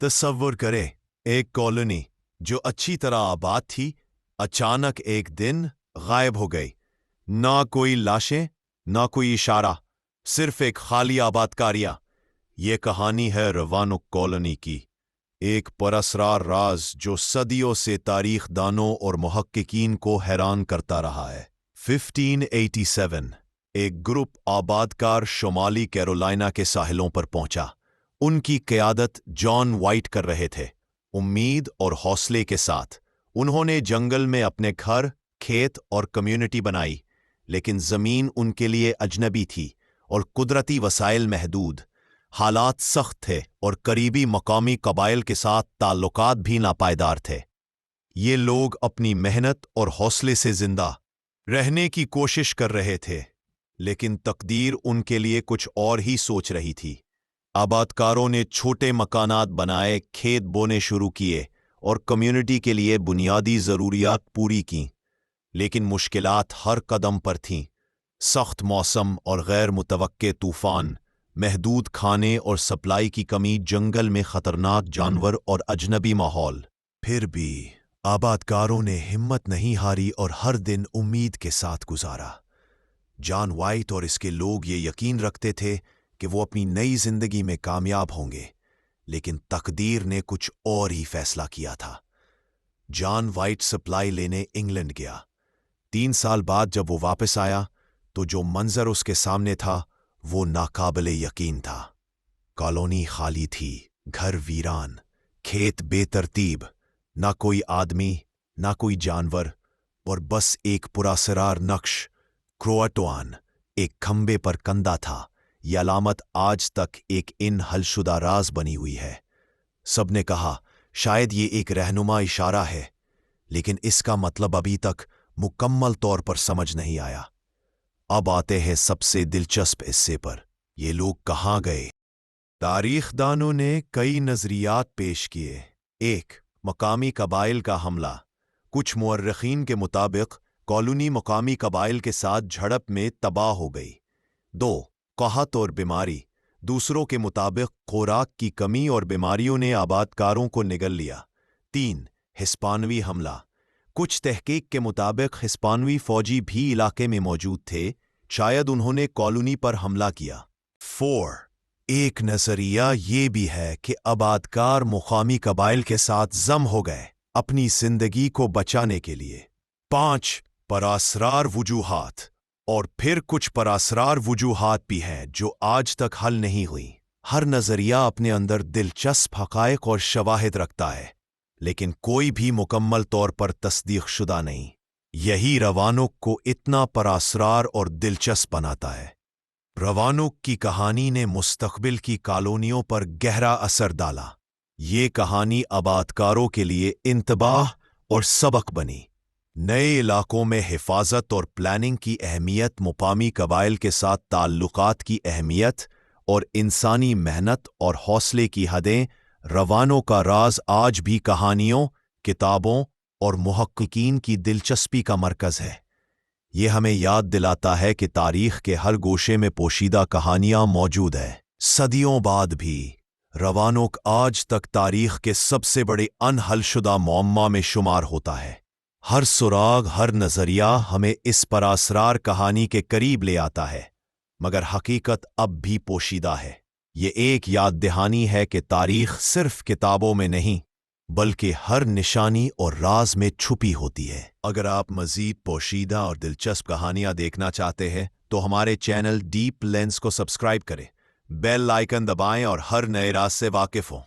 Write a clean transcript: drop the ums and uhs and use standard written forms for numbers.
तसव्वुर करें, एक कॉलोनी जो अच्छी तरह आबाद थी अचानक एक दिन गायब हो गई। ना कोई लाशें, ना कोई इशारा, सिर्फ एक खाली आबादकारियां। ये कहानी है रवानुक कॉलोनी की, एक परअसरार राज जो सदियों से तारीख दानों और मुहक्किकीन को हैरान करता रहा है। 1587 एक ग्रुप आबादकार शुमाली कैरोलिना के साहिलों पर पहुंचा। उनकी क़यादत जॉन वाइट कर रहे थे। उम्मीद और हौसले के साथ उन्होंने जंगल में अपने घर, खेत और कम्युनिटी बनाई, लेकिन ज़मीन उनके लिए अजनबी थी और कुदरती वसाइल महदूद। हालात सख्त थे और करीबी मकामी कबाइल के साथ ताल्लुकात भी नापायदार थे। ये लोग अपनी मेहनत और हौसले से जिंदा रहने की कोशिश कर रहे थे, लेकिन तकदीर उनके लिए कुछ और ही सोच रही थी। आबादकारों ने छोटे मकानात बनाए, खेत बोने शुरू किए और कम्युनिटी के लिए बुनियादी ज़रूरियात पूरी की, लेकिन मुश्किलात हर कदम पर थीं। सख्त मौसम और गैर मुतवक्के तूफान, महदूद खाने और सप्लाई की कमी, जंगल में खतरनाक जानवर और अजनबी माहौल। फिर भी आबादकारों ने हिम्मत नहीं हारी और हर दिन उम्मीद के साथ गुजारा। जॉन वाइट और इसके लोग ये यकीन रखते थे कि वो अपनी नई जिंदगी में कामयाब होंगे, लेकिन तकदीर ने कुछ और ही फैसला किया था। जॉन वाइट सप्लाई लेने इंग्लैंड गया। 3 साल बाद जब वो वापस आया तो जो मंजर उसके सामने था वो नाकाबिले यकीन था। कॉलोनी खाली थी, घर वीरान, खेत बेतरतीब, ना कोई आदमी, ना कोई जानवर, और बस एक पुरासरार नक्श क्रोअटोआन एक खंबे पर कंधा था। यह अलामत आज तक एक इन हलशुदा राज बनी हुई है। सबने कहा शायद ये एक रहनुमा इशारा है, लेकिन इसका मतलब अभी तक मुकम्मल तौर पर समझ नहीं आया। अब आते हैं सबसे दिलचस्प हिस्से पर, ये लोग कहाँ गए। तारीखदानों ने कई नजरियात पेश किए। 1. मकामी कबाइल का हमला। कुछ मुअर्रिखीन के मुताबिक कॉलोनी मकामी कबाइल के साथ झड़प में तबाह हो गई। 2. क़हत और बीमारी। दूसरों के मुताबिक खुराक की कमी और बीमारियों ने आबादकारों को निगल लिया। 3. हिस्पानवी हमला। कुछ तहकीक के मुताबिक हिस्पानवी फौजी भी इलाके में मौजूद थे, शायद उन्होंने कॉलोनी पर हमला किया। 4. एक नजरिया ये भी है कि आबादकार मुकामी कबाइल के साथ जम हो गए अपनी जिंदगी को बचाने के लिए। 5. परासरार वजूहात। और फिर कुछ परासरार वजूहात भी हैं जो आज तक हल नहीं हुई। हर नजरिया अपने अंदर दिलचस्प हक़ाइक़ और शवाहिद रखता है, लेकिन कोई भी मुकम्मल तौर पर तस्दीक शुदा नहीं। यही रवानुक को इतना परासरार और दिलचस्प बनाता है। रवानुक की कहानी ने मुस्तक़बिल की कॉलोनियों पर गहरा असर डाला। ये कहानी आबादकारों के लिए इंतबाह और सबक बनी। नए इलाकों में हिफाजत और प्लानिंग की अहमियत, मुकामी कबाइल के साथ ताल्लुकात की अहमियत और इंसानी मेहनत और हौसले की हदें। रवानुक का राज आज भी कहानियों, किताबों और मुहक्किकीन की दिलचस्पी का मरकज़ है। ये हमें याद दिलाता है कि तारीख के हर गोशे में पोशीदा कहानियां मौजूद है। सदियों बाद भी रवानुक आज तक तारीख के सबसे बड़े अनहलशुदा मुअम्मा में शुमार होता है। हर सुराग, हर नजरिया हमें इस परासरार कहानी के करीब ले आता है, मगर हकीकत अब भी पोशीदा है। ये एक याद दहानी है कि तारीख सिर्फ किताबों में नहीं, बल्कि हर निशानी और राज में छुपी होती है। अगर आप मजीद पोशीदा और दिलचस्प कहानियां देखना चाहते हैं तो हमारे चैनल डीप लेंस को सब्सक्राइब करें, बेल आइकन दबाएं और हर नए राज से वाकिफ हों।